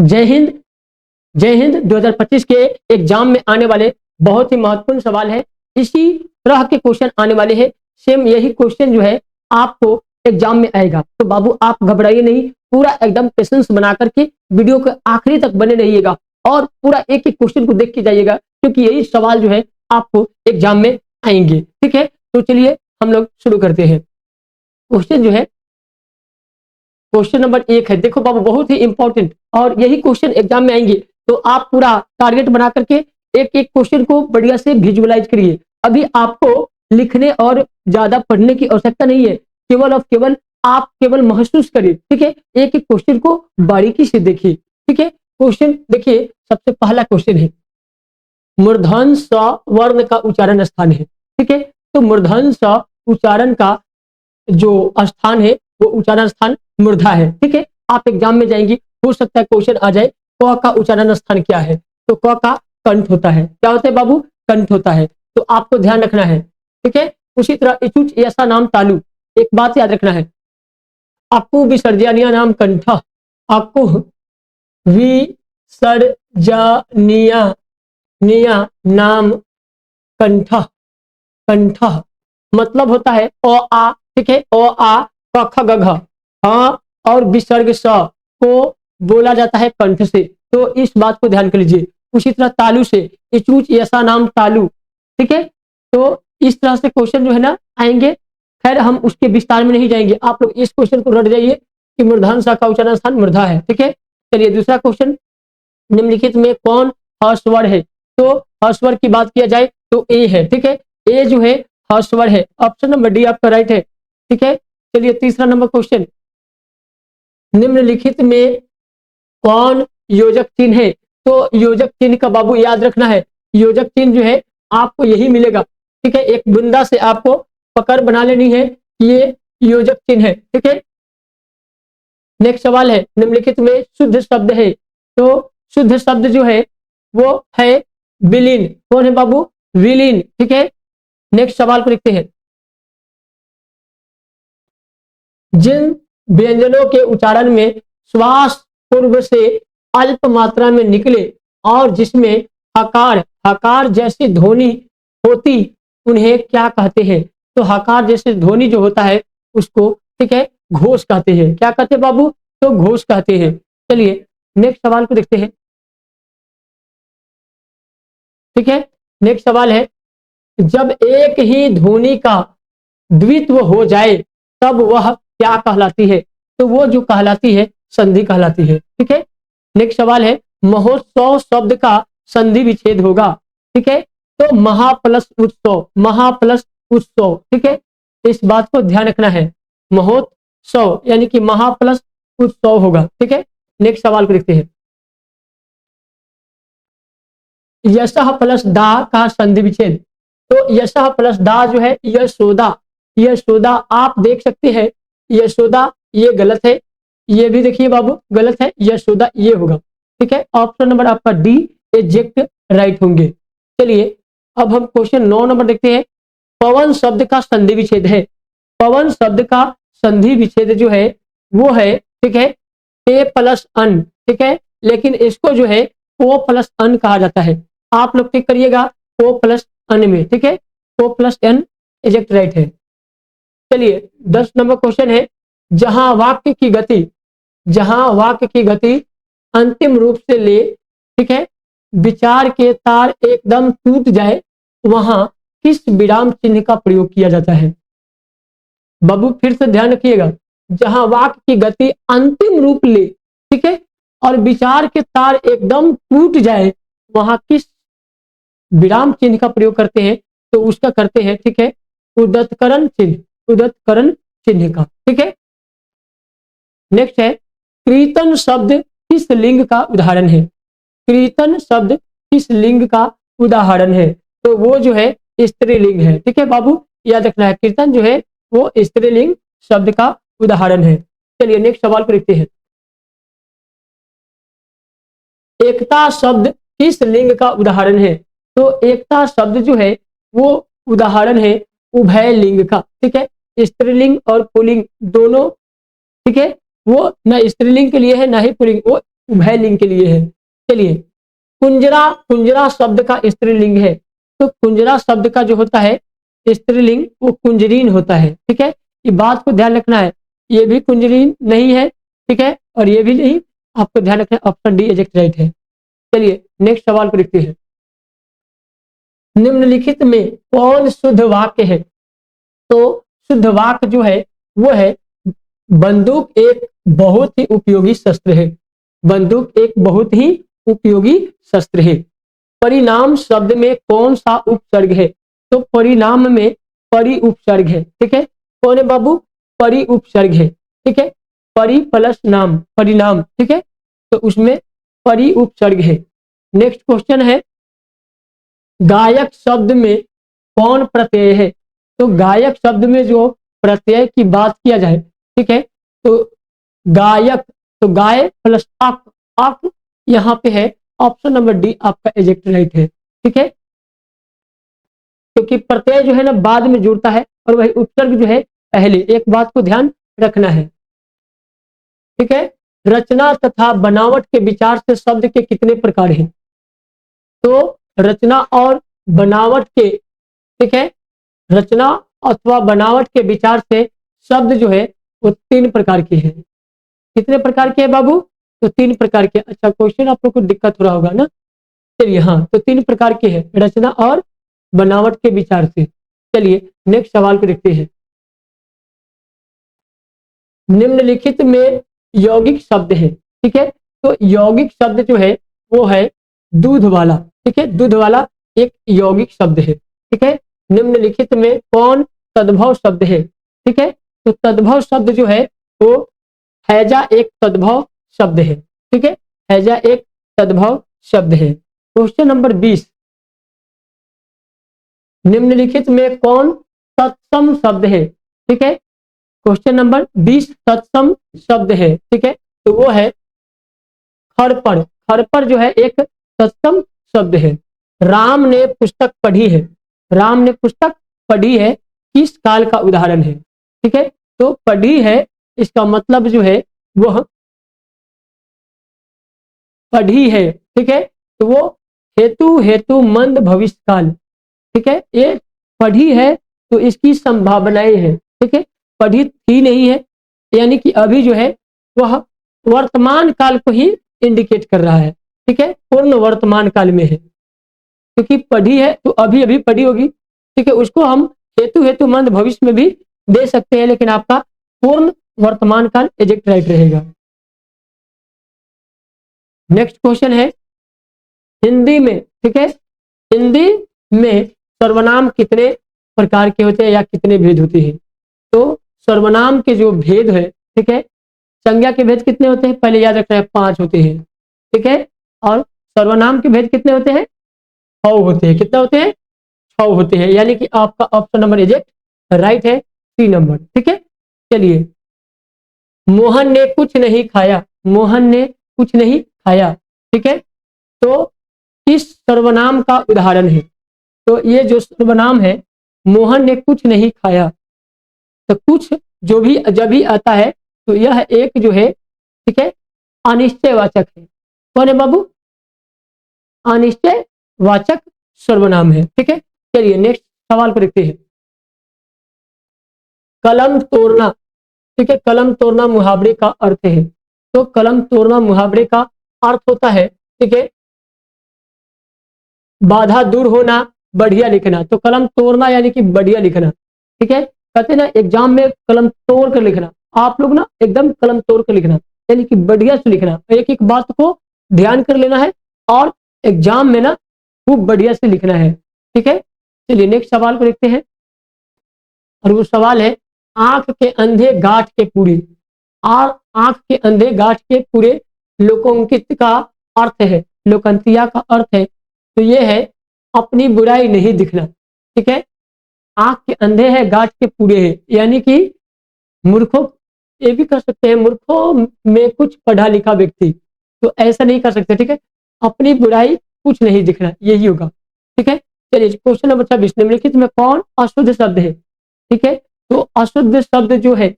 जय हिंद। जय हिंद 2025 के एग्जाम में आने वाले बहुत ही महत्वपूर्ण सवाल है। इसी तरह के क्वेश्चन आने वाले हैं। सेम यही क्वेश्चन जो है आपको एग्जाम में आएगा। तो बाबू आप घबराइए नहीं, पूरा एकदम पेशेंस बना करके वीडियो के आखिरी तक बने रहिएगा और पूरा एक एक क्वेश्चन को देख के जाइएगा, क्योंकि यही सवाल जो है आपको एग्जाम में आएंगे। ठीक है, तो चलिए हम लोग शुरू करते हैं। क्वेश्चन जो है क्वेश्चन नंबर 1 है। देखो बाबू बहुत ही इंपॉर्टेंट और यही क्वेश्चन एग्जाम में आएंगे, तो आप पूरा टारगेट बना करके एक एक क्वेश्चन को बढ़िया से विजुअलाइज करिए। अभी आपको लिखने और ज्यादा पढ़ने की आवश्यकता नहीं है, केवल और केवल आप केवल महसूस करिए। ठीक है, एक एक क्वेश्चन को बारीकी से देखिए। ठीक है, क्वेश्चन देखिए, सबसे पहला क्वेश्चन है मूर्धन स वर्ण का उच्चारण स्थान है। ठीक है, तो मूर्धन स उच्चारण का जो स्थान है वो उच्चारण स्थान मूर्धा है। ठीक है, आप एग्जाम में जाएंगी, हो सकता है क्वेश्चन आ जाए क का उच्चारण स्थान क्या है, तो क का कंठ होता है। क्या होता है बाबू? कंठ होता है, तो आपको ध्यान रखना है। ठीक है, उसी तरह इचुच ऐसा नाम तालु, एक बात याद रखना है, अक्कु विसर्जनिया नाम कंठ, अक्कु विसर्जनिया निया नाम कंठ, कंठ मतलब होता है ओ आ। ठीक है, ओ आ क ख ग घ, हाँ और विसर्ग स को बोला जाता है कंठ से, तो इस बात को ध्यान कर लीजिए। उसी तरह तालु से इचूच ऐसा नाम तालु। ठीक है, तो इस तरह से क्वेश्चन जो है ना आएंगे। खैर हम उसके विस्तार में नहीं जाएंगे, आप लोग इस क्वेश्चन को रट जाइए कि मूर्धन सा का उच्चारण स्थान मूर्धा है। ठीक है, चलिए दूसरा क्वेश्चन, निम्नलिखित में कौन हस्वर है? तो हस्वर की बात किया जाए तो ए है। ठीक है, ए जो है हस्वर है, ऑप्शन नंबर डी आपका राइट है। ठीक है, चलिए तीसरा नंबर क्वेश्चन, निम्नलिखित में कौन योजक चिन्ह है? तो योजक चिन्ह का बाबू याद रखना है, योजक चिन्ह जो है आपको यही मिलेगा। ठीक है, एक बुंदा से आपको पकड़ बना लेनी है, ये योजक चिन्ह है। ठीक है, नेक्स्ट सवाल है, निम्नलिखित में शुद्ध शब्द है? तो शुद्ध शब्द जो है वो है विलीन। कौन है बाबू? विलीन। ठीक है, नेक्स्ट सवाल को लिखते हैं, जिन व्यंजनों के उच्चारण में श्वास पूर्व से अल्प मात्रा में निकले और जिसमें हकार हकार जैसी ध्वनि होती, उन्हें क्या कहते हैं? तो हकार जैसी ध्वनि जो होता है उसको, ठीक है, घोष कहते हैं। क्या कहते हैं बाबू? तो घोष कहते हैं। चलिए नेक्स्ट सवाल को देखते हैं। ठीक है, नेक्स्ट सवाल है, जब एक ही ध्वनि का द्वित्व हो जाए तब वह क्या कहलाती है? तो वो जो कहलाती है संधि कहलाती है। ठीक है, नेक्स्ट सवाल है, महोत्सव शब्द का संधि विच्छेद होगा। ठीक है, तो महा प्लस उत्सव, महा प्लस उत्सव। ठीक है, इस बात को ध्यान रखना है, महोत्सव यानी कि महा प्लस उत्सव होगा। ठीक है, नेक्स्ट सवाल को देखते हैं, यशः प्लस दा का संधि विच्छेद। तो यशः प्लस दा जो है यशोदा, यशोदा आप देख सकते हैं, यशोदा ये गलत है, ये भी देखिए बाबू गलत है, यशोदा ये होगा। ठीक है, ऑप्शन नंबर आपका डी एग्जैक्ट राइट होंगे। चलिए अब हम क्वेश्चन 9 नंबर देखते हैं, पवन शब्द का संधि विच्छेद है। पवन शब्द का संधि विच्छेद जो है वो है, ठीक है, ए प्लस अन। ठीक है, लेकिन इसको जो है ओ प्लस अन कहा जाता है। आप लोग टिक करिएगा ओ प्लस अन में। ठीक है, O plus N exact right है। चलिए 10 नंबर क्वेश्चन है, जहां वाक्य की गति, जहां वाक्य की गति अंतिम रूप से ले, ठीक है, विचार के तार एकदम टूट जाए, वहां किस विराम चिन्ह का प्रयोग किया जाता है? बाबू फिर से ध्यान रखिएगा, जहां वाक्य की गति अंतिम रूप ले, ठीक है, और विचार के तार एकदम टूट जाए, वहां किस विराम चिन्ह का प्रयोग करते हैं? तो उसका करते हैं, ठीक है, उदत्तकरण चिन्ह, उदत्तकरण चिन्ह का। ठीक है, नेक्स्ट है, कीर्तन शब्द किस लिंग का उदाहरण है? कीर्तन शब्द किस लिंग का उदाहरण है? तो वो जो है स्त्रीलिंग है। ठीक है बाबू, याद रखना है, कीर्तन जो है वो स्त्रीलिंग शब्द का उदाहरण है। चलिए नेक्स्ट सवाल को देखते हैं, एकता शब्द किस लिंग का उदाहरण है? तो एकता शब्द जो है वो उदाहरण है उभय लिंग का। ठीक है, स्त्रीलिंग और पुल्लिंग दोनों, ठीक है, वो न स्त्रीलिंग के लिए है ना ही पुल्लिंग, वो उभयलिंग के लिए है। चलिए, कुंजरा, कुंजरा शब्द का स्त्रीलिंग है, तो कुंजरा शब्द का जो होता है स्त्रीलिंग वो कुंजरीन होता है। ठीक है, ये बात को ध्यान रखना है, ये भी कुंजरीन नहीं है, ठीक है, और ये भी नहीं, आपको ध्यान रखना है, ऑप्शन डी एग्जैक्ट राइट है। चलिए नेक्स्ट सवाल को देखते हैं। निम्नलिखित में कौन शुद्ध वाक्य है? तो शुद्ध वाक्य जो है वो है, बंदूक एक बहुत ही उपयोगी शस्त्र है। बंदूक एक बहुत ही उपयोगी शस्त्र है। परिणाम शब्द में कौन सा उपसर्ग है? तो परिणाम में परि उपसर्ग है। ठीक है, कौन है बाबू? परि उपसर्ग है। ठीक है, परि प्लस नाम, परिणाम। ठीक है, तो उसमें परि उपसर्ग है। नेक्स्ट क्वेश्चन है, गायक शब्द में कौन प्रत्यय है? तो गायक शब्द में जो प्रत्यय की बात किया जाए, ठीक है, तो गायक, तो गाय प्लस अक, अक यहाँ पे है, ऑप्शन नंबर डी आपका एग्जैक्ट राइट है। ठीक है, क्योंकि प्रत्यय जो है ना बाद में जुड़ता है और वही उपसर्ग जो है पहले, एक बात को ध्यान रखना है। ठीक है, रचना तथा बनावट के विचार से शब्द के कितने प्रकार हैं? तो रचना और बनावट के, ठीक है, रचना अथवा बनावट के विचार से शब्द जो है वो 3 प्रकार के हैं। कितने प्रकार के हैं बाबू? तो 3 प्रकार के। अच्छा, क्वेश्चन आप लोग को दिक्कत हो रहा होगा ना। चलिए, हाँ, तो 3 प्रकार के हैं, रचना और बनावट के विचार से। चलिए नेक्स्ट सवाल को देखते हैं। निम्नलिखित में यौगिक शब्द है। ठीक है, तो यौगिक शब्द जो है वो है दूध वाला। ठीक है, दूध वाला एक यौगिक शब्द है। ठीक है, निम्नलिखित में कौन तद्भव शब्द है? ठीक है, तो तद्भव शब्द जो है वो हैजा एक तद्भव शब्द है। ठीक है, हैजा एक तद्भव शब्द है। क्वेश्चन नंबर 20, निम्नलिखित में कौन तत्सम शब्द है? ठीक है, क्वेश्चन नंबर 20 तत्सम शब्द है। ठीक है, तो वो है खरपड़। खरपड़ जो है एक तत्सम शब्द है। राम ने पुस्तक पढ़ी है। राम ने पुस्तक पढ़ी है किस काल का उदाहरण है? ठीक है, तो पढ़ी है इसका मतलब जो है वह पढ़ी है। ठीक है, तो वो हेतु हेतु मंद भविष्य काल। ठीक है, ये पढ़ी है तो इसकी संभावनाएं हैं। ठीक है, पढ़ी थी नहीं है, यानी कि अभी जो है वह वर्तमान काल को ही इंडिकेट कर रहा है। ठीक है, पूर्ण वर्तमान काल में है, क्योंकि पढ़ी है तो अभी अभी पढ़ी होगी। ठीक है, उसको हम हेतु हेतु मंद भविष्य में भी दे सकते हैं, लेकिन आपका पूर्ण वर्तमान काल एग्जैक्ट राइट रहेगा। नेक्स्ट क्वेश्चन है, हिंदी में, ठीक है, हिंदी में सर्वनाम कितने प्रकार के होते हैं या कितने भेद होते हैं? तो सर्वनाम के जो भेद है, ठीक है, संज्ञा के भेद कितने होते हैं? पहले याद रखना है, 5 होते हैं। ठीक है, और सर्वनाम के भेद कितने होते हैं? 6 होते हैं। कितना होते हैं? 6 होते हैं, यानी कि आपका ऑप्शन नंबर एग्जैक्ट राइट है, 3 नंबर। ठीक है, चलिए, मोहन ने कुछ नहीं खाया। मोहन ने कुछ नहीं खाया। ठीक है, तो किस सर्वनाम का उदाहरण है? तो ये जो सर्वनाम है, मोहन ने कुछ नहीं खाया, तो कुछ जो भी जब भी आता है तो यह एक जो है, ठीक है, अनिश्चयवाचक है। कौन है बाबू? अनिश्चयवाचक सर्वनाम है। ठीक है, चलिए नेक्स्ट सवाल को देखते हैं। कलम तोड़ना। ठीक है, कलम तोड़ना मुहावरे का अर्थ है। तो कलम तोड़ना मुहावरे का अर्थ होता है, ठीक है, बाधा दूर होना, बढ़िया लिखना। तो कलम तोड़ना यानी कि बढ़िया लिखना। ठीक है, कहते ना एग्जाम में कलम तोड़ कर लिखना, आप लोग ना एकदम कलम तोड़ कर लिखना, यानी कि बढ़िया से लिखना, एक एक बात को ध्यान कर लेना है और एग्जाम में ना खूब बढ़िया से लिखना है। ठीक है, चलिए नेक्स्ट सवाल को देखते हैं, और वो सवाल है, आंख के अंधे गांठ के पूरे। आंख के अंधे गांठ के पूरे लोकोंकित का अर्थ है, लोकंतिया का अर्थ है, तो ये है अपनी बुराई नहीं दिखना। ठीक है, आंख के अंधे हैं गांठ के पूरे हैं, यानी कि मूर्खों, ये भी कर सकते हैं मूर्खों में कुछ पढ़ा लिखा व्यक्ति, तो ऐसा नहीं कर सकते। ठीक है, अपनी बुराई कुछ नहीं दिखना, यही होगा। ठीक है, चलिए क्वेश्चन नंबर 26, निम्नलिखित में कौन अशुद्ध शब्द है? ठीक है, तो अशुद्ध शब्द जो है,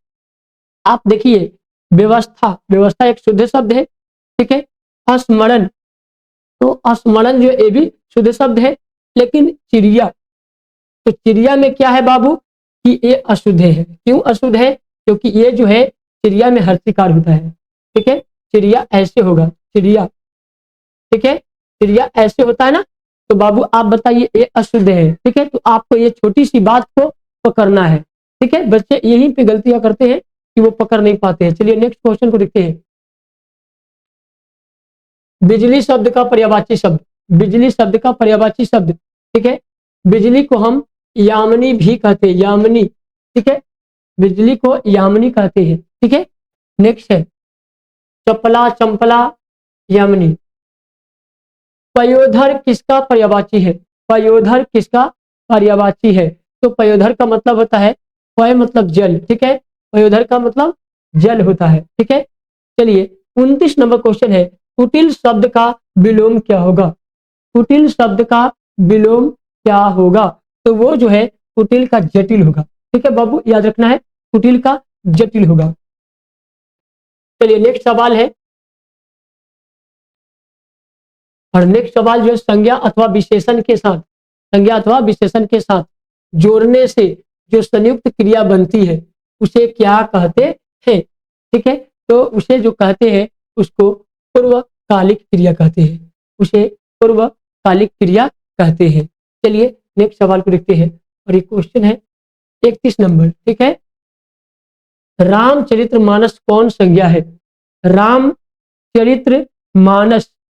आप देखिए, व्यवस्था। व्यवस्था एक शुद्ध शब्द है। ठीक है, स्मरण, तो स्मरण जो ये भी शुद्ध शब्द है। लेकिन चिड़िया, तो चिड़िया में क्या है बाबू कि ये अशुद्ध है। क्यों अशुद्ध है? क्योंकि ये जो है चिड़िया में हर्षिकार होता है। ठीक है, चिड़िया ऐसे होगा, चिड़िया, ठीक है, चिड़िया ऐसे होता है ना। तो बाबू आप बताइए ये अशुद्ध है। ठीक है, तो आपको ये छोटी सी बात को पकड़ना है। ठीक है, बच्चे यहीं पे गलतियां करते हैं कि वो पकड़ नहीं पाते हैं। चलिए नेक्स्ट क्वेश्चन को देखते हैं। बिजली शब्द का पर्यायवाची शब्द, बिजली शब्द का पर्यायवाची शब्द, ठीक है, बिजली को हम यामिनी भी कहते हैं, यामिनी। ठीक है, बिजली को यामिनी कहते हैं। ठीक है, नेक्स्ट है चपला, चंपला, यामिनी। पयोधर किसका पर्यायवाची है? पयोधर किसका पर्यायवाची है? तो पयोधर का मतलब होता है पय मतलब जल। ठीक है, पयोधर का मतलब जल होता है। ठीक है, चलिए 29 नंबर क्वेश्चन है, कुटिल शब्द का विलोम क्या होगा? कुटिल शब्द का विलोम क्या होगा? तो वो जो है कुटिल का जटिल होगा। ठीक है बाबू, याद रखना है, कुटिल का जटिल होगा। चलिए नेक्स्ट सवाल है, और नेक्स्ट सवाल जो है संज्ञा अथवा विशेषण के साथ, संज्ञा अथवा विशेषण के साथ जोड़ने से जो संयुक्त क्रिया बनती है उसे क्या कहते हैं? ठीक है, तो उसे जो कहते हैं उसको पूर्वकालिक क्रिया कहते हैं, उसे पूर्वकालिक क्रिया कहते हैं। चलिए नेक्स्ट सवाल को देखते हैं, और ये क्वेश्चन है 31 नंबर। ठीक है, रामचरितमानस कौन संज्ञा है? रामचरितमानस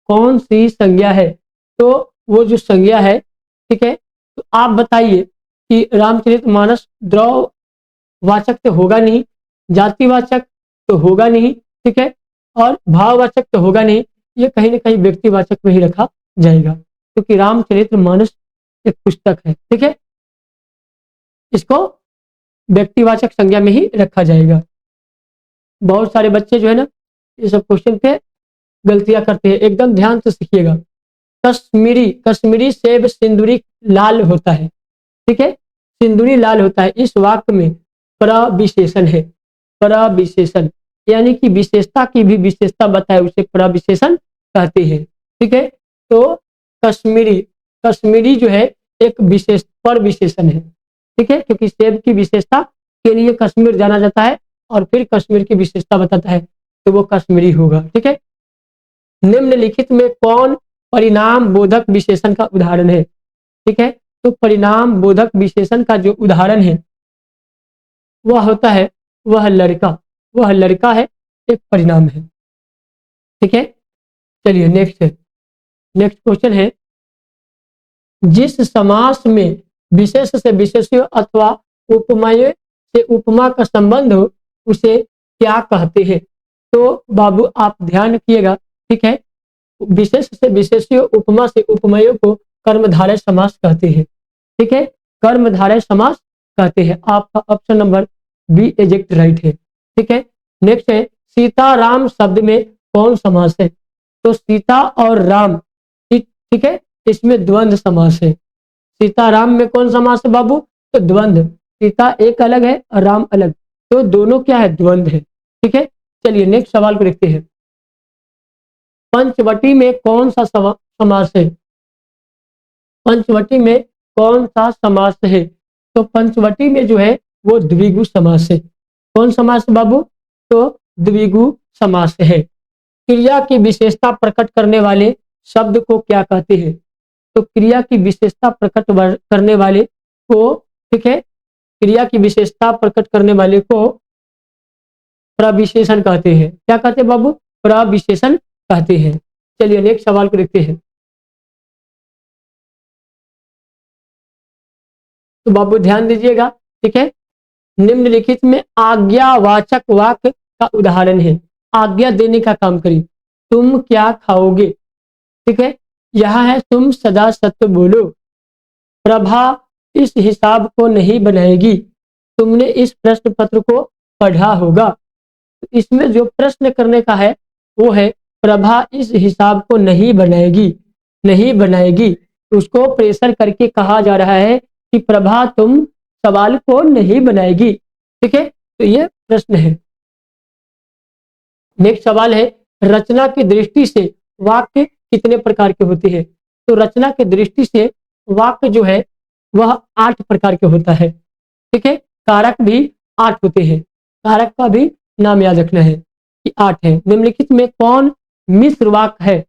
कौन सी संज्ञा है? तो वो जो संज्ञा है, ठीक है, तो आप बताइए कि रामचरितमानस द्रववाचक तो होगा नहीं, जातिवाचक तो होगा नहीं, ठीक है, और भाववाचक तो होगा नहीं, ये कहीं ना कहीं व्यक्तिवाचक में ही रखा जाएगा, क्योंकि रामचरितमानस एक पुस्तक है। ठीक है, इसको व्यक्तिवाचक संज्ञा में ही रखा जाएगा। बहुत सारे बच्चे जो है ना ये सब क्वेश्चन पे गलतियां करते हैं, एकदम ध्यान से सीखिएगा। कश्मीरी, कश्मीरी सेब सिंदूरी लाल होता है। ठीक है, सिंदूरी लाल होता है, इस वाक्य में प्रविशेषण है, प्रविशेषण, यानी कि विशेषता की भी विशेषता बताए उसे प्रविशेषण कहते हैं। ठीक है, तो कश्मीरी, कश्मीरी जो है एक विशेष प्रविशेषण है। ठीक है, क्योंकि सेब की विशेषता के लिए कश्मीर जाना जाता है और फिर कश्मीर की विशेषता बताता है, तो वो कश्मीरी होगा। ठीक है, निम्नलिखित में कौन परिणाम बोधक विशेषण का उदाहरण है? ठीक है, तो परिणाम बोधक विशेषण का जो उदाहरण है वह होता है वह लड़का, वह लड़का है, एक परिणाम है। ठीक है, चलिए नेक्स्ट है, नेक्स्ट क्वेश्चन है, जिस समास में विशेष से विशेष्य अथवा उपमेय से उपमा का संबंध हो उसे क्या कहते हैं? तो बाबू आप ध्यान रखिएगा। ठीक है, विशेष से विशेष्य, उपमा से उपमेय को कर्मधारय समास कहते हैं। ठीक है, कर्मधारय समास कहते हैं। आपका option number be exact right है। ठीक है, नेक्स्ट है, सीता राम शब्द में कौन समास है? तो सीता और राम, ठीक है, इसमें द्वंद्व समास है। सीता राम में कौन समास है बाबू? तो द्वंद्व, सीता एक अलग है और राम अलग, तो दोनों क्या है? द्वंद्व है। ठीक है, चलिए नेक्स्ट सवाल को देखते हैं, पंचवटी में कौन सा समास है? पंचवटी में कौन सा समास है? तो पंचवटी में जो है वो द्विगु समास है। कौन समास है बाबू? तो द्विगु समास है। क्रिया की विशेषता प्रकट करने वाले शब्द को क्या कहते हैं? तो क्रिया की विशेषता प्रकट करने वाले को, ठीक है, क्रिया की विशेषता प्रकट करने वाले को प्रविशेषण कहते हैं। क्या कहते हैं बाबू? प्रविशेषण कहते हैं। चलिए नेक्स्ट सवाल को देखते हैं। तो बाबू ध्यान दीजिएगा। ठीक है, निम्नलिखित में आज्ञावाचक वाक्य का उदाहरण है। आज्ञा देने का काम करिए। तुम क्या खाओगे? ठीक है, यह है तुम सदा सत्य बोलो। प्रभा इस हिसाब को नहीं बनाएगी। तुमने इस प्रश्न पत्र को पढ़ा होगा। इसमें जो प्रश्न करने का है वो है प्रभा इस हिसाब को नहीं बनाएगी, नहीं बनाएगी। उसको प्रेशर करके कहा जा रहा है कि प्रभा तुम सवाल को नहीं बनाएगी। ठीक है, तो ये प्रश्न है। नेक्स्ट सवाल है, रचना की दृष्टि से वाक्य कितने प्रकार के होते हैं? तो रचना की दृष्टि से वाक्य जो है वह 8 प्रकार के होता है। ठीक है, कारक भी 8 होते हैं। कारक का भी नाम याद रखना है कि 8 है। निम्नलिखित में कौन मिश्र वाक्य है?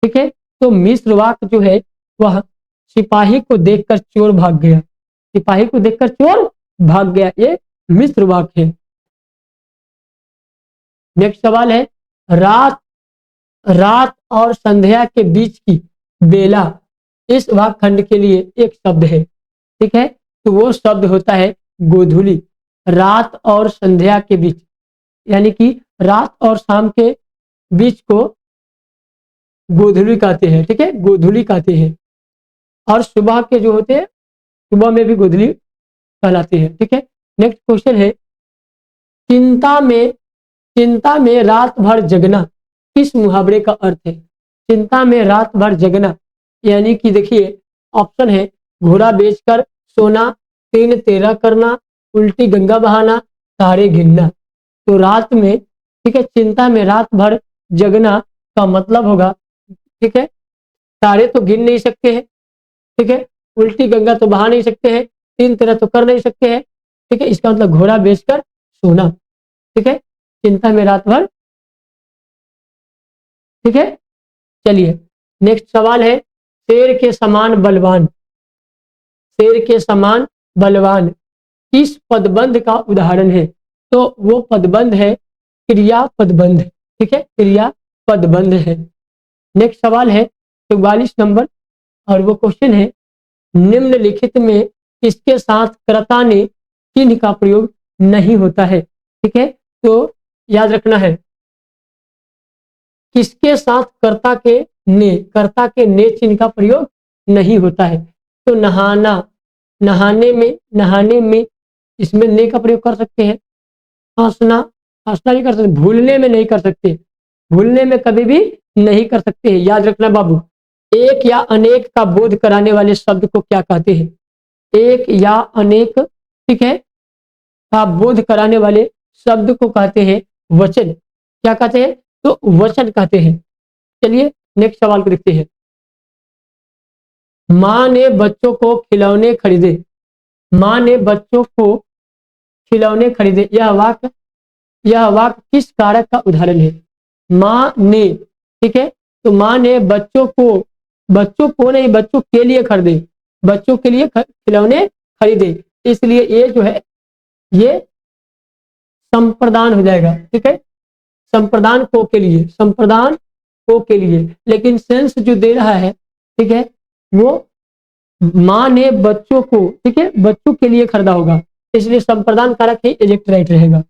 ठीक है, तो मिश्र वाक्य जो है वह सिपाही को देखकर चोर भाग गया। सिपाही को देखकर चोर भाग गया, ये मिश्र वाक्य है। नेक्स्ट सवाल है, रात रात और संध्या के बीच की बेला इस वाक्यखंड के लिए एक शब्द है। ठीक है, तो वो शब्द होता है गोधूली। रात और संध्या के बीच, यानी कि रात और शाम के बीच को गोधूली कहते हैं। ठीक है, गोधूली कहते हैं। और सुबह के जो होते हैं, सुबह में भी गोधूली कहलाते हैं। ठीक है, नेक्स्ट क्वेश्चन है, चिंता में चिंता में रात भर जगना किस मुहावरे का अर्थ है? चिंता में रात भर जगना, यानी कि देखिए ऑप्शन है, घोड़ा बेचकर सोना, 3 तेरा करना, उल्टी गंगा बहाना, तारे गिनना। तो रात में, ठीक है, चिंता में रात भर जगना का मतलब होगा, ठीक है, तारे तो गिन नहीं सकते हैं। ठीक है, उल्टी गंगा तो बहा नहीं सकते हैं, 3 तेरा तो कर नहीं सकते हैं। ठीक है, इसका मतलब घोड़ा बेचकर सोना। ठीक है, चिंता में रात भर। ठीक है, चलिए नेक्स्ट सवाल है, शेर के समान बलवान, शेर के समान बलवान किस पदबंध का उदाहरण है? तो वो पदबंध है क्रिया पदबंध। ठीक है, क्रिया पदबंध है। नेक्स्ट सवाल है 44 नंबर, और वो क्वेश्चन है, निम्नलिखित में किसके साथ कर्ता ने चिन्ह का प्रयोग नहीं होता है? ठीक है, तो याद रखना है, किसके साथ कर्ता के ने चिन्ह का प्रयोग नहीं होता है? तो नहाना, नहाने में इसमें ने का प्रयोग कर सकते हैं। हंसना, हंसना भी कर सकते, भूलने में नहीं कर सकते, भूलने में कभी भी नहीं कर सकते हैं। याद रखना बाबू, एक या अनेक का बोध कराने वाले शब्द को क्या कहते हैं? एक या अनेक, ठीक है, का बोध कराने वाले शब्द को कहते हैं वचन। क्या कहते हैं? तो वचन कहते हैं। चलिए नेक्स्ट सवाल को देखते हैं। माँ ने बच्चों को खिलौने खरीदे, माँ ने बच्चों को खिलौने खरीदे, यह वाक्य किस कारक का उदाहरण है? माँ ने, ठीक है, तो माँ ने बच्चों को नहीं, बच्चों के लिए खरीदे, बच्चों के लिए खिलौने खरीदे, इसलिए ये जो है ये संप्रदान हो जाएगा। ठीक है, संप्रदान को के लिए, संप्रदान को के लिए, लेकिन सेंस जो दे रहा है, ठीक है, वो माँ ने बच्चों को, ठीक है, बच्चों के लिए खरीदा होगा, इसलिए संप्रदान कारक ही इजेक्ट राइट रहेगा।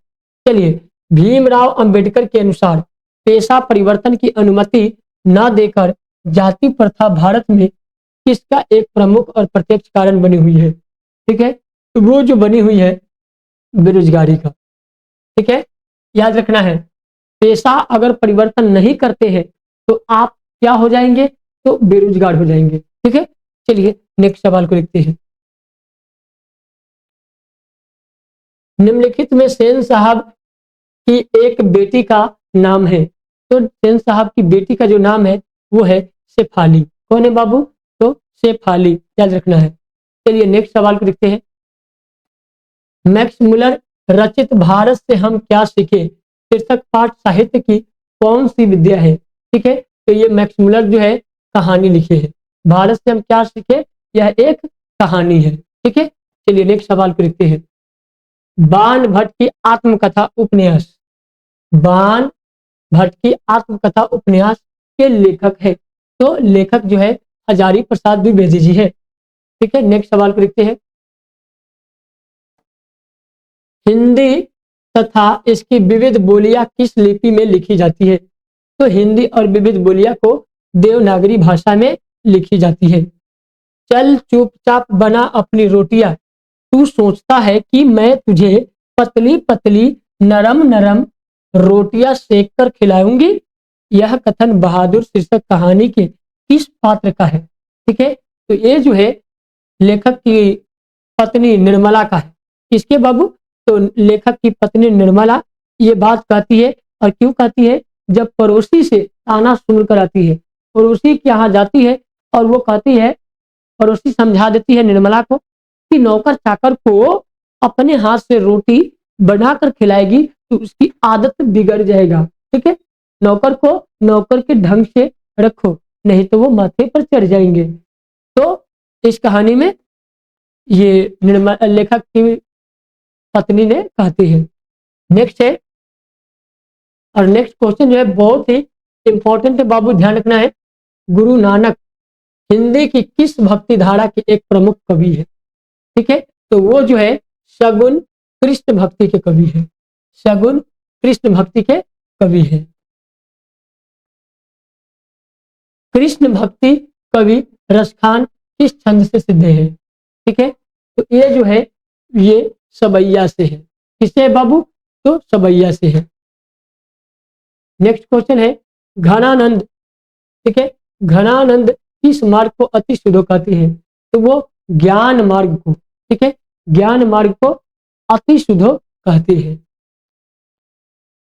चलिए, भीमराव अंबेडकर के अनुसार पेशा परिवर्तन की अनुमति न देकर जाति प्रथा भारत में किसका एक प्रमुख और प्रत्यक्ष कारण बनी हुई है? ठीक है, तो वो जो बनी हुई है बेरोजगारी का। ठीक है, याद रखना है, पेशा अगर परिवर्तन नहीं करते हैं तो आप क्या हो जाएंगे? तो बेरोजगार हो जाएंगे। ठीक है, चलिए नेक्स्ट सवाल को देखते हैं। निम्नलिखित में सेन साहब की एक बेटी का नाम है, तो सेन साहब की बेटी का जो नाम है वो है शेफाली। कौन है बाबू? तो शेफाली, याद रखना है। चलिए नेक्स्ट सवाल को देखते हैं। मैक्स मुलर रचित भारत से हम क्या सीखे शीर्षक पाठ साहित्य की कौन सी विद्या है? ठीक है, तो ये मैक्स मुलर जो है कहानी लिखे है। भारत से हम क्या सीखे, यह एक कहानी है। ठीक है, चलिए नेक्स्ट सवाल को देखते हैं। बाण भट्ट की आत्मकथा उपन्यास, बाण भट्ट की आत्मकथा उपन्यास के लेखक है, तो लेखक जो है हजारी प्रसाद द्विवेदी जी है। ठीक है, नेक्स्ट सवाल को देखते हैं। हिंदी तथा इसकी विविध बोलियां किस लिपि में लिखी जाती है? तो हिंदी और विविध बोलियां को देवनागरी भाषा में लिखी जाती है। चल चुपचाप बना अपनी रोटियां, तू सोचता है कि मैं तुझे पतली पतली नरम नरम रोटियां सेक कर खिलाऊंगी। यह कथन बहादुर शीर्षक कहानी के किस पात्र का है? ठीक है, तो ये जो है लेखक की पत्नी निर्मला का है। किसके बाबू? तो लेखक की पत्नी निर्मला ये बात कहती है, और क्यों कहती है? जब पड़ोसी से ताना सुनकर आती है, पड़ोसी के यहाँ जाती है और वो कहती है, पड़ोसी समझा देती है निर्मला को कि नौकर चाकर को अपने हाथ से रोटी बनाकर खिलाएगी तो उसकी आदत बिगड़ जाएगा। ठीक है, नौकर को नौकर के ढंग से रखो, नहीं तो वो माथे पर चढ़ जाएंगे। तो इस कहानी में ये निर्मला लेखक की पत्नी ने कहती है। नेक्स्ट है, और नेक्स्ट क्वेश्चन जो है बहुत ही इंपॉर्टेंट है बाबू, ध्यान रखना है। गुरु नानक हिंदी की किस भक्ति धारा के एक प्रमुख कवि है? ठीक है, तो वो जो है सगुन कृष्ण भक्ति के कवि है, सगुन कृष्ण भक्ति के कवि है। कृष्ण भक्ति कवि रसखान किस छंद से सिद्ध है? ठीक है, तो ये जो है ये सबैया से है। किससे है बाबू? तो सबैया से है। नेक्स्ट क्वेश्चन है घनानंद, ठीक है, घनानंद किस मार्ग को अति शुद्धो कहते हैं? तो वो ज्ञान मार्ग को, ठीक है, ज्ञान मार्ग को अति शुद्धो कहते हैं।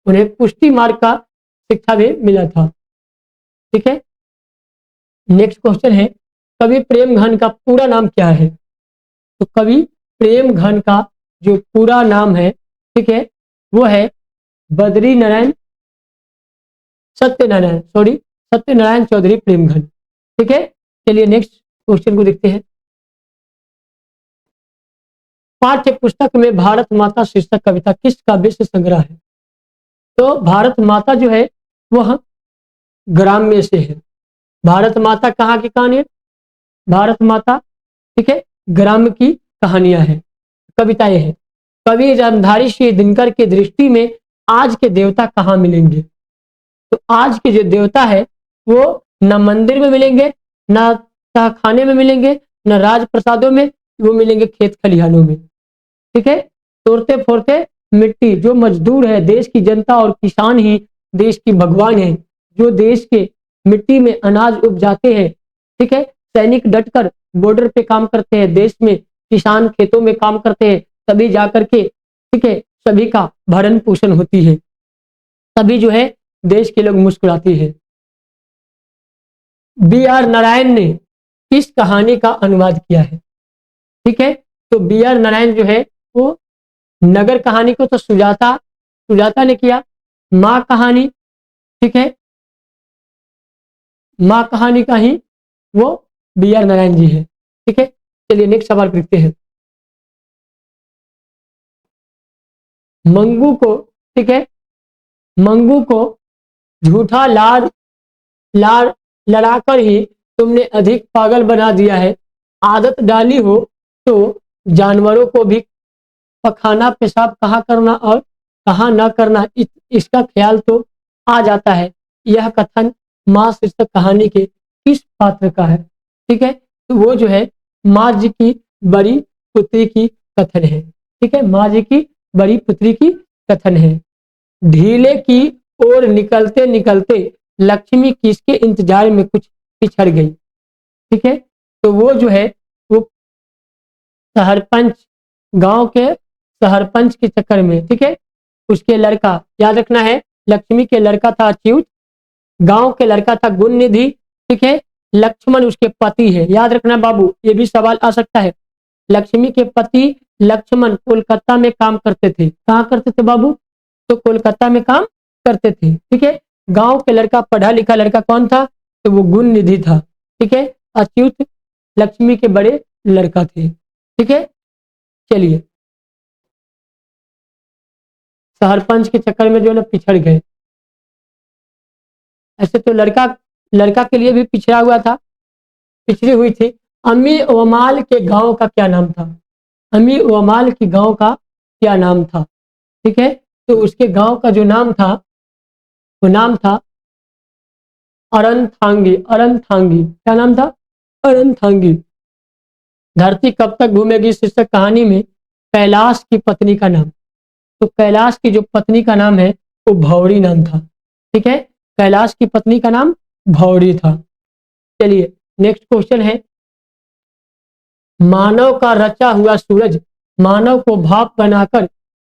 उन्हें पुष्टि मार्ग का शिक्षा भी मिला था। ठीक है, नेक्स्ट क्वेश्चन है कवि प्रेम घन का पूरा नाम क्या है? तो कवि प्रेम घन का जो पूरा नाम है, ठीक है, वो है बद्री नारायण सत्यनारायण चौधरी प्रेमघन। ठीक है, चलिए नेक्स्ट क्वेश्चन को देखते हैं। पाठ्य पुस्तक में भारत माता शीर्षक कविता किस काव्य से संग्रह है? तो भारत माता जो है वह ग्राम्य से है। भारत माता कहाँ की कहानी है? भारत माता, ठीक है, ग्राम्य की कहानियां हैं, कविताएं हैं। कवि रामधारी सिंह दिनकर की दृष्टि में आज के देवता कहाँ मिलेंगे? तो आज के जो देवता है वो न मंदिर में मिलेंगे, न तहखाने में मिलेंगे, न राजप्रसादों में, वो मिलेंगे खेत खलिहानों में। ठीक है, तोड़ते फोड़ते मिट्टी, जो मजदूर है देश की जनता और किसान ही देश की भगवान है, जो देश के मिट्टी में अनाज उपजाते हैं। ठीक है, सैनिक डटकर बॉर्डर पे काम करते हैं, देश में किसान खेतों में काम करते हैं, तभी जाकर के, ठीक है, सभी का भरण पोषण होती है, तभी जो है देश के लोग मुस्कुराते हैं। बी आर नारायण ने किस कहानी का अनुवाद किया है? ठीक है, तो बी आर नारायण जो है वो नगर कहानी को तो सुजाता ने किया। माँ कहानी, ठीक है, माँ कहानी का ही वो बी आर नारायण जी है। ठीक है, चलिए नेक्स्ट सवाल देखते हैं। मंगू को, ठीक है, मंगू को झूठा लार लार लड़ाकर ही तुमने अधिक पागल बना दिया है। आदत डाली हो तो जानवरों को भी पखाना पेशाब कहाँ करना और कहाँ न करना इसका ख्याल तो आ जाता है। यह कथन माँ शीर्षक कहानी के किस पात्र का है? ठीक है, तो वो जो है माँ जी की बड़ी पुत्री की कथन है। ठीक है, माँ जी की बड़ी पुत्री की कथन है। ढीले की ओर निकलते निकलते लक्ष्मी किसके इंतजार में कुछ पिछड़ गई? ठीक है, तो वो जो है वो सरपंच, गांव के सरपंच के चक्कर में, ठीक है, उसके लड़का, याद रखना है लक्ष्मी के लड़का था अच्युत, गांव के लड़का था गुण निधि, ठीक है, लक्ष्मण उसके पति है। याद रखना बाबू, ये भी सवाल आ सकता है। लक्ष्मी के पति लक्ष्मण कोलकाता में काम करते थे। कहाँ करते थे बाबू? तो कोलकाता में काम करते थे। ठीक है, गांव के लड़का, पढ़ा लिखा लड़का कौन था? तो वो गुण निधि था। ठीक है, अच्युत लक्ष्मी के बड़े लड़का थे। ठीक है, चलिए, सरपंच के चक्कर में जो है ना पिछड़ गए। ऐसे तो लड़का के लिए भी पिछड़ा हुआ था, पिछड़ी हुई थी। अम्मी वमाल के गांव का क्या नाम था? अम्मी वमाल के गांव का क्या नाम था? ठीक है, तो उसके गांव का जो नाम था वो नाम था अरनथांगी। अरनथांगी, क्या नाम था? अरनथांगी। धरती कब तक घूमेगी शीर्षक कहानी में कैलाश की पत्नी का नाम, तो कैलाश की जो पत्नी का नाम है वो भौरी नाम था। ठीक है, कैलाश की पत्नी का नाम भौरी था। चलिए नेक्स्ट क्वेश्चन है, मानव का रचा हुआ सूरज मानव को भाप बनाकर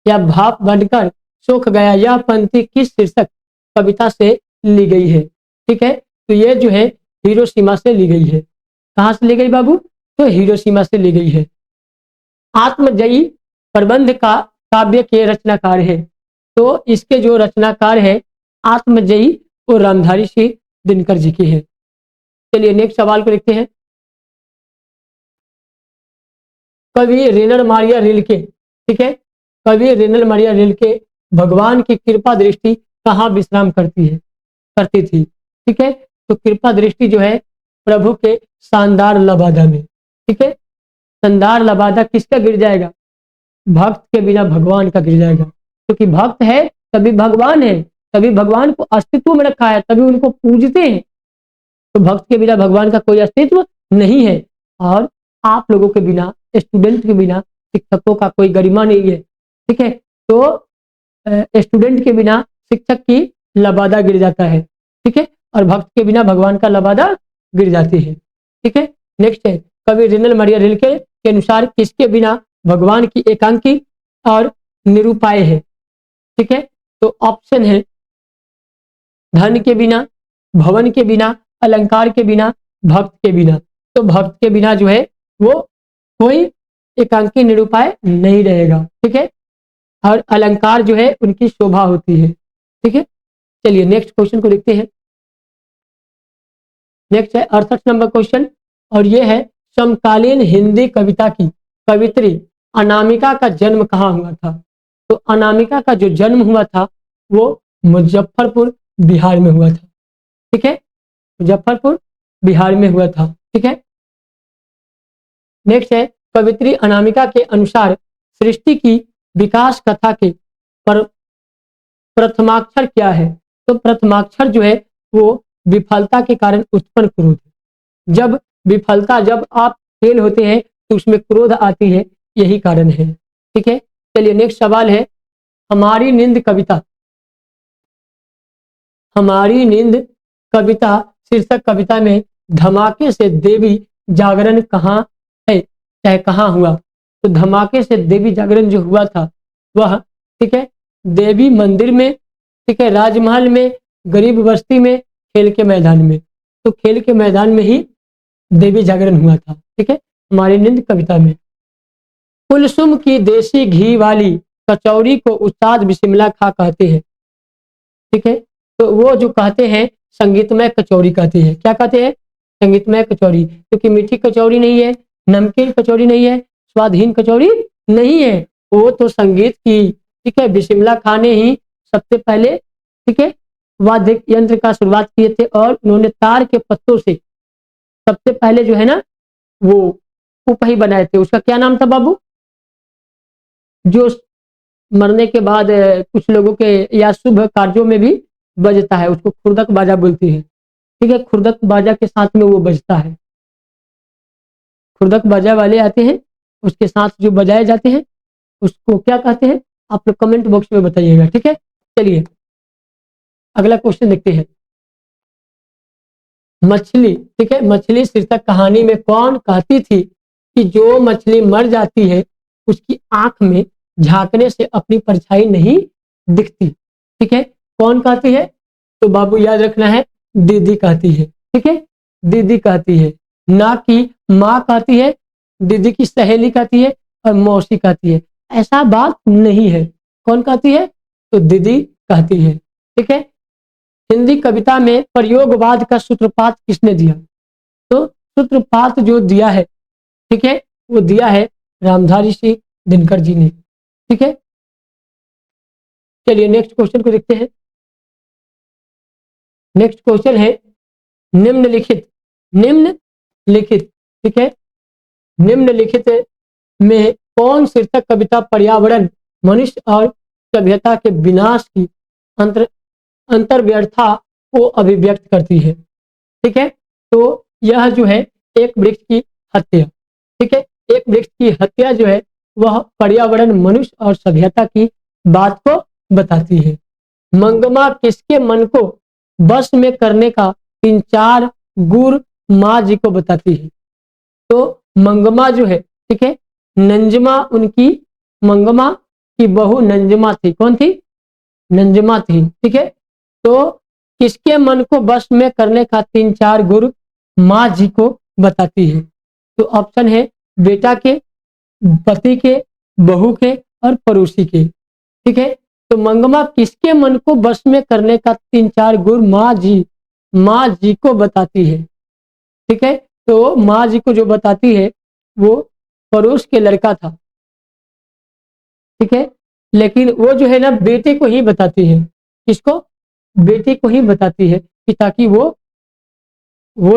या भाप बनकर सूख गया, यह पंक्ति किस शीर्षक कविता से ली गई है। ठीक है, तो ये जो है हिरोशिमा से ली गई है। कहाँ से ली गई बाबू? तो हिरोशिमा से ली गई है। आत्मजयी प्रबंध का काव्य के रचनाकार है। तो इसके जो रचनाकार है आत्मजयी वो रामधारी सिंह दिनकर जी की है। चलिए नेक्स्ट सवाल को देखते हैं। कवि रेनल मारिया रिल्के, ठीक है, कवि रेनल मारिया रिल्के भगवान की कृपा दृष्टि कहाँ विश्राम करती थी? ठीक है, तो कृपा दृष्टि जो है प्रभु के शानदार लबादा में। ठीक है, शानदार लबादा किसका गिर जाएगा? भक्त के बिना भगवान का गिर जाएगा, क्योंकि भक्त है तभी भगवान है, तभी भगवान को अस्तित्व में रखा है, तभी उनको पूजते हैं। तो भक्त के बिना भगवान का कोई अस्तित्व नहीं है, और आप लोगों के बिना, स्टूडेंट के बिना शिक्षकों का कोई गरिमा नहीं है। ठीक है, तो स्टूडेंट के बिना शिक्षक की लबादा गिर जाता है। ठीक है, और भक्त के बिना भगवान का लबादा गिर जाती है। ठीक है, नेक्स्ट है कवि रेनल मारिया रिल्के के अनुसार किसके बिना भगवान की एकांकी और निरूपाय है? ठीक है, तो ऑप्शन है धन के बिना, भवन के बिना, अलंकार के बिना, भक्त के बिना। तो भक्त के बिना जो है वो कोई एकांकी निरूपाय नहीं रहेगा। ठीक है, और अलंकार जो है उनकी शोभा होती है। ठीक है, चलिए नेक्स्ट क्वेश्चन को देखते हैं। नेक्स्ट है 68 नंबर क्वेश्चन, और ये है समकालीन हिंदी कविता की कवित्री अनामिका का जन्म कहाँ हुआ था? तो अनामिका का जो जन्म हुआ था वो मुजफ्फरपुर बिहार में हुआ था। ठीक है, मुजफ्फरपुर बिहार में हुआ था। ठीक है, नेक्स्ट है कवित्री अनामिका के अनुसार सृष्टि की विकास कथा के पर प्रथमाक्षर क्या है? तो प्रथमाक्षर जो है वो विफलता के कारण उत्पन्न क्रोध। जब आप फेल होते हैं तो उसमें क्रोध आती है, यही कारण है। ठीक है, चलिए नेक्स्ट सवाल है हमारी नींद कविता, हमारी नींद कविता शीर्षक कविता में धमाके से देवी जागरण कहाँ है, चाहे कहाँ हुआ? तो धमाके से देवी जागरण जो हुआ था वह, ठीक है, देवी मंदिर में, ठीक है, राजमहल में, गरीब बस्ती में, खेल के मैदान में। तो खेल के मैदान में ही देवी जागरण हुआ था। ठीक है, हमारी नींद कविता में। कुलसुम की देसी घी वाली कचौरी को उस्ताद बिस्मिल्लाह खां कहते हैं। ठीक है, तो वो जो कहते हैं संगीतमय कचौरी कहते हैं। क्या कहते हैं? संगीतमय कचौरी, क्योंकि मीठी कचौरी नहीं है, नमकीन कचौरी नहीं है, स्वादहीन कचौरी नहीं है, वो तो संगीत की। ठीक है, बिस्मिल्लाह खां ने ही सबसे पहले, ठीक है, वाद्य यंत्र का शुरुआत किए थे, और उन्होंने तार के पत्तों से सबसे पहले जो है ना वो उपही बनाए थे। उसका क्या नाम था बाबू? जो मरने के बाद कुछ लोगों के या शुभ कार्यों में भी बजता है, उसको खुर्दक बाजा बोलती है। ठीक है, खुर्दक बाजा के साथ में वो बजता है। खुर्दक बाजा वाले आते हैं, उसके साथ जो बजाए जाते हैं उसको क्या कहते हैं? आप लोग कमेंट बॉक्स में बताइएगा। ठीक है, चलिए अगला क्वेश्चन देखते हैं। मछली, ठीक है, मछली शीर्षक कहानी में कौन कहती थी कि जो मछली मर जाती है उसकी आंख में झांकने से अपनी परछाई नहीं दिखती? ठीक है, कौन कहती है? तो बाबू याद रखना है, दीदी कहती है। ठीक है, दीदी कहती है, ना कि माँ कहती है, दीदी की सहेली कहती है और मौसी कहती है, ऐसा बात नहीं है। कौन कहती है? तो दीदी कहती है। ठीक है, हिंदी कविता में प्रयोगवाद का सूत्रपात किसने दिया? तो सूत्रपात जो दिया है, ठीक है, वो दिया है रामधारी सिंह दिनकर जी ने। ठीक है, चलिए नेक्स्ट क्वेश्चन को देखते हैं। नेक्स्ट क्वेश्चन है निम्नलिखित, ठीक है, निम्नलिखित में कौन शीर्षक कविता पर्यावरण, मनुष्य और सभ्यता के विनाश की अंतर्व्यर्था को अभिव्यक्त करती है? ठीक है, तो यह जो है एक वृक्ष की हत्या, ठीक है, एक वृक्ष की हत्या जो है वह पर्यावरण, मनुष्य और सभ्यता की बात को बताती है। मंगमा किसके मन को बस में करने का 3-4 गुर माँ जी को बताती है? तो मंगमा जो है, ठीक है, नंजमा उनकी, मंगमा की बहू नंजमा थी। कौन थी? नंजमा थी। ठीक है, तो किसके मन को वश में करने का 3-4 गुर माँ जी को बताती है? तो ऑप्शन है बेटा के, पति के, बहू के और पड़ोसी के। ठीक है, तो मंगमा किसके मन को वश में करने का 3-4 गुण माँ जी को बताती है? ठीक है, तो माँ जी को जो बताती है वो पड़ोस के लड़का था। ठीक है, लेकिन वो जो है ना बेटे को ही बताती है। किसको? बेटे को ही बताती है कि ताकि वो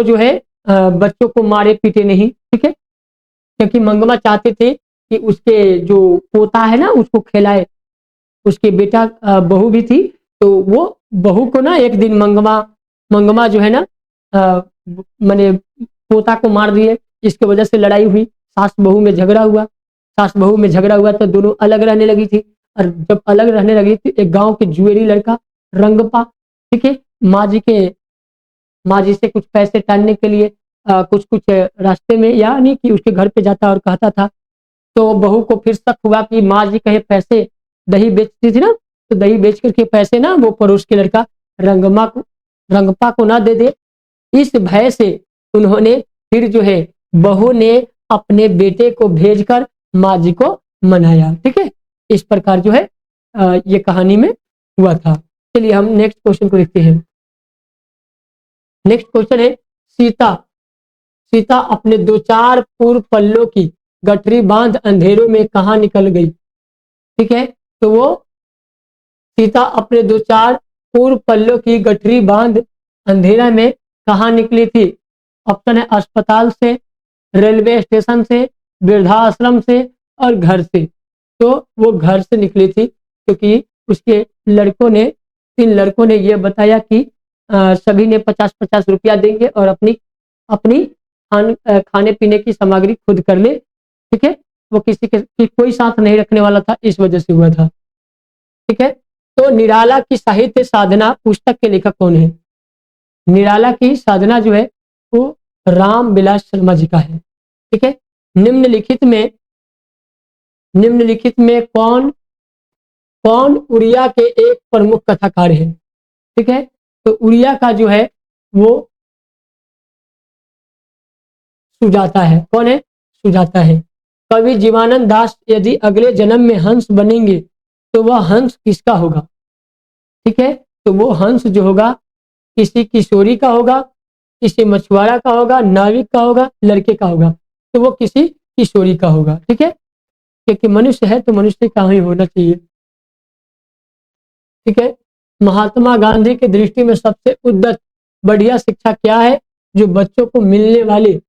जो है बच्चों को मारे पीटे नहीं। ठीक है, क्योंकि मंगमा चाहते थे कि उसके जो पोता है ना उसको खिलाए। उसके बेटा बहू भी थी, तो वो बहू को ना एक दिन मंगमा जो है ना माने पोता को मार दिए। इसके वजह से लड़ाई हुई, सास बहू में झगड़ा हुआ। सास बहू में झगड़ा हुआ तो दोनों अलग रहने लगी थी। और जब अलग रहने लगी थी, एक गांव के जुएरी लड़का रंगपा, ठीक है, माँ जी से कुछ पैसे टालने के लिए कुछ कुछ रास्ते में, यानी कि उसके घर पे जाता और कहता था। तो बहू को फिर शक हुआ कि माँ जी कहे पैसे, दही बेचती थी ना, तो दही बेच करके पैसे ना वो पड़ोस के लड़का रंगपा को ना दे दे। इस भय से उन्होंने फिर जो है बहू ने अपने बेटे को भेजकर माँ जी को मनाया। ठीक है, इस प्रकार जो है ये कहानी में हुआ था। चलिए हम नेक्स्ट क्वेश्चन को देखते हैं। नेक्स्ट क्वेश्चन है सीता सीता अपने 2-4 पूर्व पल्लों की गठरी बांध अंधेरों में कहाँ निकल गई? ठीक है, तो वो सीता अपने 2-4 पूर्व पल्लों की गठरी बांध अंधेरा में कहाँ निकली थी? ऑप्शन है अस्पताल से, रेलवे स्टेशन से, वृद्धाश्रम से और घर से। तो वो घर से निकली थी, क्योंकि उसके तीन लड़कों ने यह बताया कि सभी ने 50-50 रुपया देंगे और अपनी अपनी खाने पीने की सामग्री खुद कर ले। ठीक है, वो किसी के कोई साथ नहीं रखने वाला था, इस वजह से हुआ था। ठीक है, तो निराला की साहित्य साधना पुस्तक के लेखक कौन है? निराला की साधना जो है वो राम विलास शर्मा जी का है। ठीक है, निम्नलिखित में कौन कौन उड़िया के एक प्रमुख कथाकार है? ठीक है, तो उड़िया का जो है वो सुजाता है। कौन है? सुजाता है। कवि जीवानंद दास यदि अगले जन्म में हंस बनेंगे तो वह हंस किसका होगा? ठीक है, तो वो हंस जो होगा किसी किशोरी का होगा, किसी मछुआरा का होगा, नाविक का होगा, लड़के का होगा। तो वो किसी किशोरी का होगा। ठीक है, क्योंकि मनुष्य है तो मनुष्य का ही होना चाहिए। ठीक है, महात्मा गांधी की दृष्टि में सबसे उन्नत बढ़िया शिक्षा क्या है जो बच्चों को मिलने वाली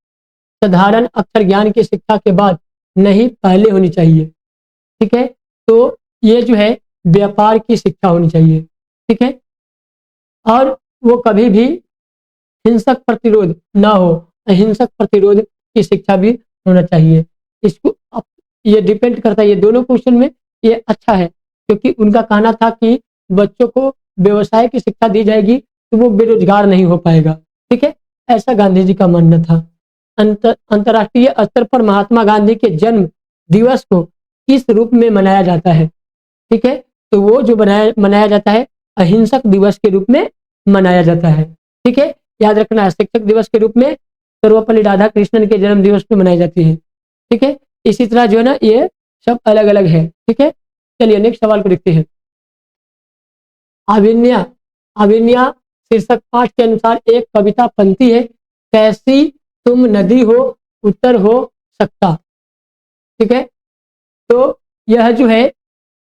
साधारण अक्षर ज्ञान की शिक्षा के बाद नहीं पहले होनी चाहिए? ठीक है, तो ये जो है व्यापार की शिक्षा होनी चाहिए। ठीक है, और वो कभी भी हिंसक प्रतिरोध ना हो, अहिंसक प्रतिरोध की शिक्षा भी होना चाहिए। इसको ये डिपेंड करता है, ये दोनों क्वेश्चन में ये अच्छा है, क्योंकि उनका कहना था कि बच्चों को व्यवसाय की शिक्षा दी जाएगी तो वो बेरोजगार नहीं हो पाएगा। ठीक है, ऐसा गांधी जी का मानना था। अंतर्राष्ट्रीय स्तर पर महात्मा गांधी के जन्म दिवस को किस रूप में मनाया जाता है? ठीक है, तो वो जो मनाया जाता है अहिंसक दिवस के रूप में मनाया जाता है। ठीक है, याद रखना है, शिक्षक दिवस के रूप में सर्वपल्ली राधाकृष्णन के जन्म दिवस पे मनाई जाती है। ठीक है, इसी तरह जो है ना ये सब अलग अलग है। ठीक है, चलिए नेक्स्ट सवाल को देखते हैं। अभिन्या अभिन्या शीर्षक पाठ के अनुसार एक कविता पंक्ति है, कैसी तुम नदी हो उत्तर हो सकता। ठीक है, तो यह जो है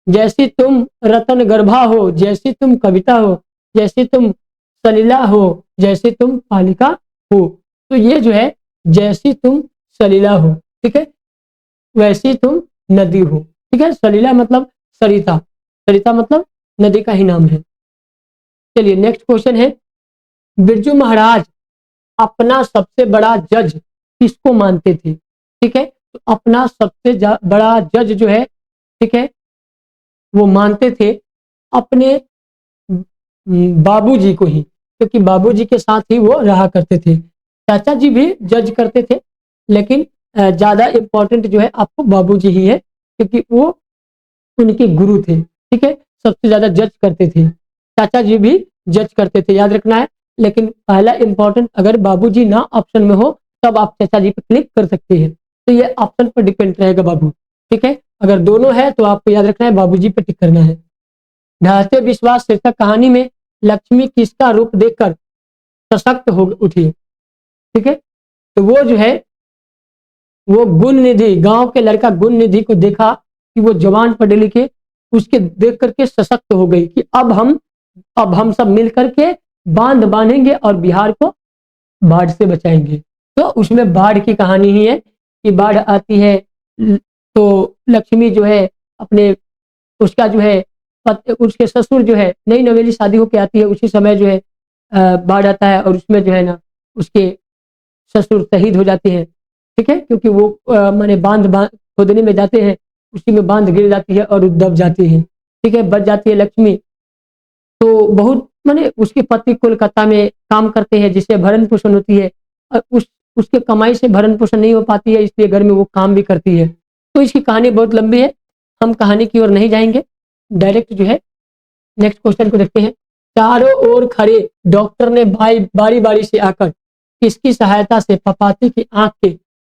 जैसी तुम रतन गर्भा हो, जैसी तुम कविता हो, जैसी तुम सलीला हो, जैसी तुम पालिका हो। तो ये जो है जैसी तुम सलीला हो, ठीक है, वैसी तुम नदी हो। ठीक है, सलीला मतलब सरिता, सरिता मतलब नदी का ही नाम है। चलिए नेक्स्ट क्वेश्चन है, बिरजू महाराज अपना सबसे बड़ा जज किसको मानते थे? ठीक है, तो अपना सबसे बड़ा जज जो है, ठीक है, वो मानते थे अपने बाबूजी को ही, क्योंकि बाबूजी के साथ ही वो रहा करते थे। चाचा जी भी जज करते थे, लेकिन ज्यादा इंपॉर्टेंट जो है आपको बाबूजी ही है, क्योंकि वो उनके गुरु थे। ठीक है, सबसे ज्यादा जज करते थे। चाचा जी भी जज करते थे, याद रखना है। लेकिन पहला इंपॉर्टेंट, अगर बाबूजी ना ऑप्शन में हो तब आप चाचा जी पे क्लिक कर सकते हैं। तो ये ऑप्शन पर डिपेंड रहेगा बाबू, ठीक है। अगर दोनों है तो आपको याद रखना है बाबूजी पे टिक करना है। ढहते विश्वास शीर्षक कहानी में लक्ष्मी किसका रूप देखकर सशक्त हो उठी, ठीक है। तो वो जो है वो गुण निधि, गांव के लड़का गुण निधि को देखा कि वो जवान पढ़े लिखे, उसके देख करके सशक्त हो गई कि अब हम सब मिल करके बांध बांधेंगे और बिहार को बाढ़ से बचाएंगे। तो उसमें बाढ़ की कहानी ही है कि बाढ़ आती है तो लक्ष्मी जो है अपने, उसका जो है उसके ससुर जो है, नई नवेली शादी होके आती है, उसी समय जो है बाढ़ आता है और उसमें जो है ना उसके ससुर शहीद हो जाते हैं, ठीक है। क्योंकि वो माने बांध खोदने में जाते हैं, उसी में बांध गिर जाती है और दब जाती है, ठीक है, बच जाती है लक्ष्मी। तो बहुत माने उसके पति कोलकाता में काम करते हैं जिससे भरण पोषण होती है, और उसके कमाई से भरण पोषण नहीं हो पाती है, इसलिए घर में वो काम भी करती है। तो इसकी कहानी बहुत लंबी है, हम कहानी की ओर नहीं जाएंगे, डायरेक्ट जो है नेक्स्ट क्वेश्चन को देखते हैं। चारों ओर खड़े डॉक्टर ने बारी बारी से आकर किसकी सहायता से पपाती की आंख के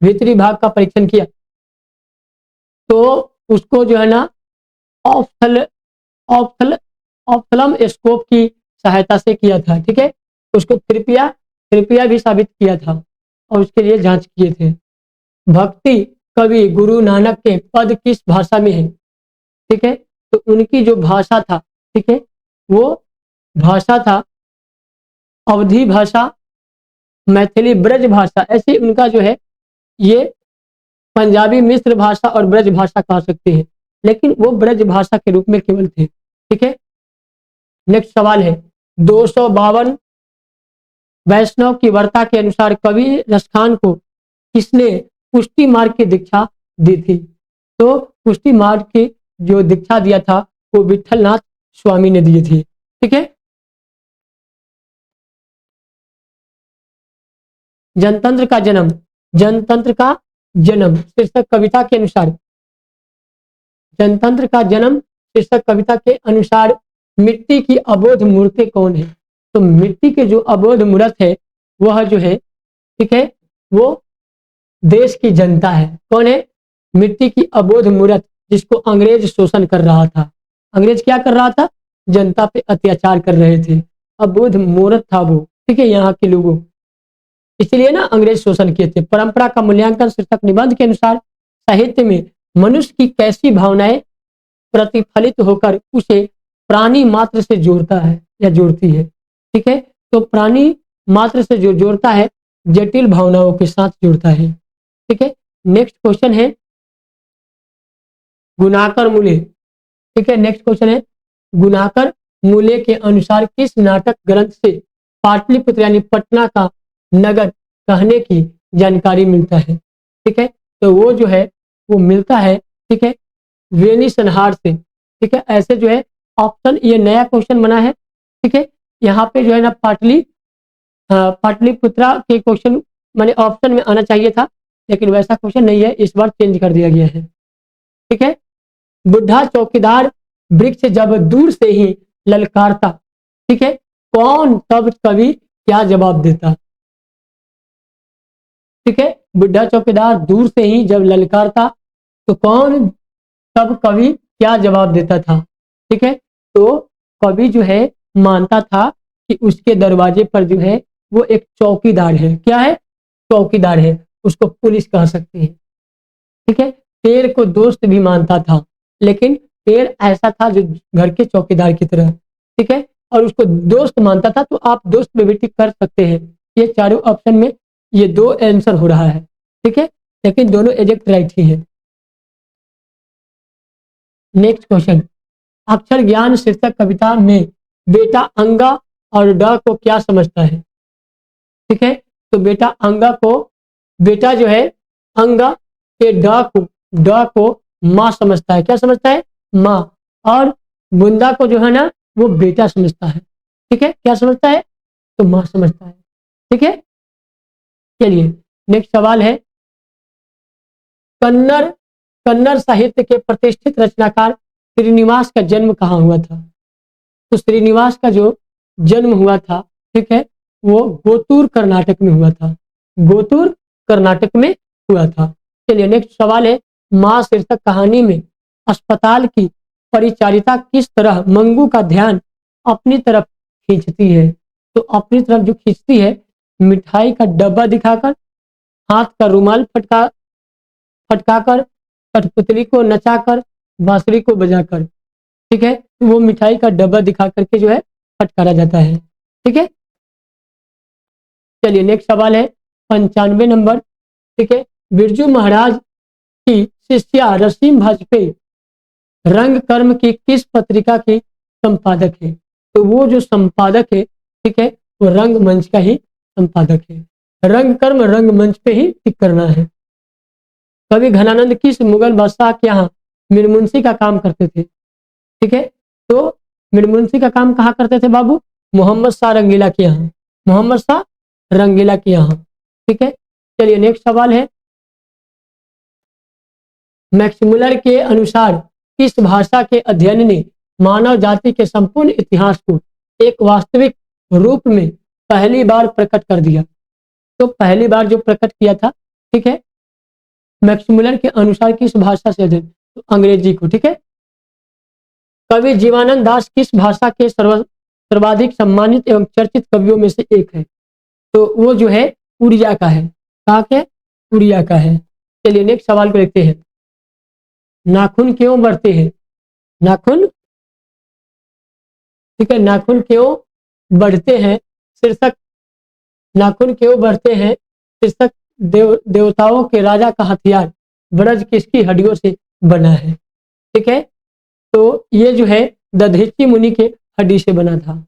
भीतरी भाग का परीक्षण किया। तो उसको जो है ना ऑप्थल ऑप्थल ऑप्थलम स्कोप की सहायता से किया था, ठीक है। उसको कृपया भी साबित किया था और उसके लिए जांच किए थे। भक्ति कवि गुरु नानक के पद किस भाषा में है, ठीक है। तो उनकी जो भाषा था, ठीक है, वो भाषा था अवधी भाषा, मैथिली ब्रज भाषा, ऐसे उनका जो है ये पंजाबी मिश्र भाषा और ब्रज भाषा कह सकते हैं, लेकिन वो ब्रज भाषा के रूप में केवल थे, ठीक है। नेक्स्ट सवाल है 252 वैष्णव की वार्ता के अनुसार कवि रसखान को किसने पुष्टि मार्ग की दीक्षा दी थी। तो पुष्टि मार्ग की जो दीक्षा दिया था वो विठलनाथ स्वामी ने दिए थे, ठीक है। जनतंत्र का जन्म, जनतंत्र का जन्म शीर्षक कविता के अनुसार, जनतंत्र का जन्म शीर्षक कविता के अनुसार मिट्टी की अबोध मूर्ति कौन है। तो मिट्टी के जो अबोध मूर्त है वह जो है, ठीक है, वो देश की जनता है। कौन है? मिट्टी की अबोध मूर्त, जिसको अंग्रेज शोषण कर रहा था। अंग्रेज क्या कर रहा था? जनता पे अत्याचार कर रहे थे। अबोध मूर्त था वो, ठीक है, यहाँ के लोगों, इसलिए ना अंग्रेज शोषण किए थे। परंपरा का मूल्यांकन शीर्षक निबंध के अनुसार साहित्य में मनुष्य की कैसी भावनाएं प्रतिफलित होकर उसे प्राणी मात्र से जोड़ता है या जोड़ती है, ठीक है। तो प्राणी मात्र से जो जोड़ता है जटिल भावनाओं के साथ जोड़ता है, ठीक है। नेक्स्ट क्वेश्चन है गुणाकर मूल्य, ठीक है। नेक्स्ट क्वेश्चन है गुणाकर मूल्य के अनुसार किस नाटक ग्रंथ से पाटलिपुत्र यानी पटना का नगर कहने की जानकारी मिलता है, ठीक है। तो वो जो है वो मिलता है, ठीक है, वेनी संहार से, ठीक है। ऐसे जो है ऑप्शन, ये नया क्वेश्चन बना है, ठीक है। यहाँ पे जो है ना पाटलिपुत्रा के क्वेश्चन मैंने ऑप्शन में आना चाहिए था, लेकिन वैसा क्वेश्चन नहीं है, इस बार चेंज कर दिया गया है, ठीक है। बुढ़ा चौकीदार वृक्ष जब दूर से ही ललकारता, ठीक है, कौन तब कवि क्या जवाब देता, ठीक है। बुढ़ा चौकीदार दूर से ही जब ललकारता तो कौन तब कवि क्या जवाब देता था, ठीक है। तो कवि जो है मानता था कि उसके दरवाजे पर जो है वो एक चौकीदार है। क्या है? चौकीदार है, उसको पुलिस कह सकते हैं, ठीक है। पेड़ को दोस्त भी मानता था, लेकिन पेड़ ऐसा था जो घर के चौकीदार की तरह, ठीक है, और उसको दोस्त मानता था। तो आप दोस्त पे भी टिक कर सकते हैं। ये चारों ऑप्शन में ये दो आंसर हो रहा है, ठीक है, लेकिन दोनों एग्जैक्ट राइट ही है। नेक्स्ट क्वेश्चन, अक्षर ज्ञान शीर्षक कविता में बेटा अंगा और ड को क्या समझता है, ठीक है। तो बेटा अंगा को, बेटा जो है अंगा के ड को माँ समझता है। क्या समझता है? माँ। और बुंदा को जो है ना वो बेटा समझता है, ठीक है। क्या समझता है? तो माँ समझता है, ठीक है। चलिए नेक्स्ट सवाल है कन्नड़ कन्नड़ साहित्य के प्रतिष्ठित रचनाकार श्रीनिवास का जन्म कहाँ हुआ था। तो श्रीनिवास का जो जन्म हुआ था, ठीक है, वो गोतूर कर्नाटक में हुआ था, गोतूर कर्नाटक में हुआ था। चलिए नेक्स्ट सवाल है, माँ शीर्षक कहानी में अस्पताल की परिचारिका किस तरह मंगू का ध्यान अपनी तरफ खींचती है? तो अपनी तरफ जो खींचती है, मिठाई का डब्बा दिखाकर, हाथ का रुमाल फटकाकर, कठपुतली को नचाकर, बांसुरी को बजाकर, ठीक है, तो वो मिठाई का डब्बा दिखा करके जो है फटकारा जाता है, ठीक है। चलिए नेक्स्ट सवाल है 95 नंबर, ठीक है, बिरजू महाराज की शिष्या रसीम वाजपेयी रंग कर्म की किस पत्रिका की संपादक है? तो वो जो संपादक है, ठीक है, वो रंगमंच का ही संपादक है। रंग कर्म रंगमंच पे ही टिक करना है। कवि घनानंद किस मुगल बादशाह के यहाँ मीरमुंशी का काम करते थे? ठीक है, तो मीरमुंशी का काम कहाँ करते थे बाबू? मोहम्मद शाह रंगीला के यहाँ, मोहम्मद शाह रंगीला के यहाँ, ठीक है। चलिए नेक्स्ट सवाल है, मैक्समुलर के अनुसार किस भाषा के अध्ययन ने मानव जाति के संपूर्ण इतिहास को एक वास्तविक रूप में पहली बार प्रकट कर दिया? तो पहली बार जो प्रकट किया था, ठीक है, मैक्समुलर के अनुसार किस भाषा से अध्ययन? तो अंग्रेजी को, ठीक है। कवि जीवानंद दास किस भाषा के सर्वाधिक सम्मानित एवं चर्चित कवियों में से एक है? तो वो जो है उड़िया का है, कहाँ के? उड़िया का है। चलिए नेक्स्ट सवाल को देखते हैं, नाखून क्यों बढ़ते हैं? नाखून, ठीक है, नाखून क्यों बढ़ते हैं? शीर्षक, नाखून क्यों बढ़ते हैं? शीर्षक, देवताओं के राजा का हथियार ब्रज किसकी हड्डियों से बना है? ठीक है, तो ये जो है दधीचि मुनि के हड्डी से बना था,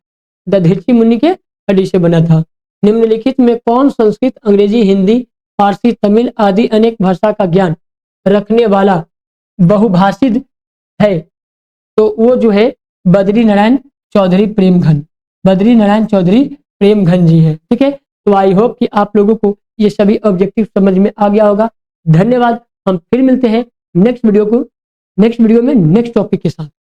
दधीचि मुनि के हड्डी से बना था। निम्नलिखित में कौन संस्कृत, अंग्रेजी, हिंदी, फारसी, तमिल आदि अनेक भाषा का ज्ञान रखने वाला बहुभाषित है? तो वो जो है बद्री नारायण चौधरी प्रेमघन, बद्री नारायण चौधरी प्रेमघन जी है, ठीक है। तो आई होप कि आप लोगों को ये सभी ऑब्जेक्टिव समझ में आ गया होगा। धन्यवाद। हम फिर मिलते हैं नेक्स्ट वीडियो में नेक्स्ट टॉपिक के साथ।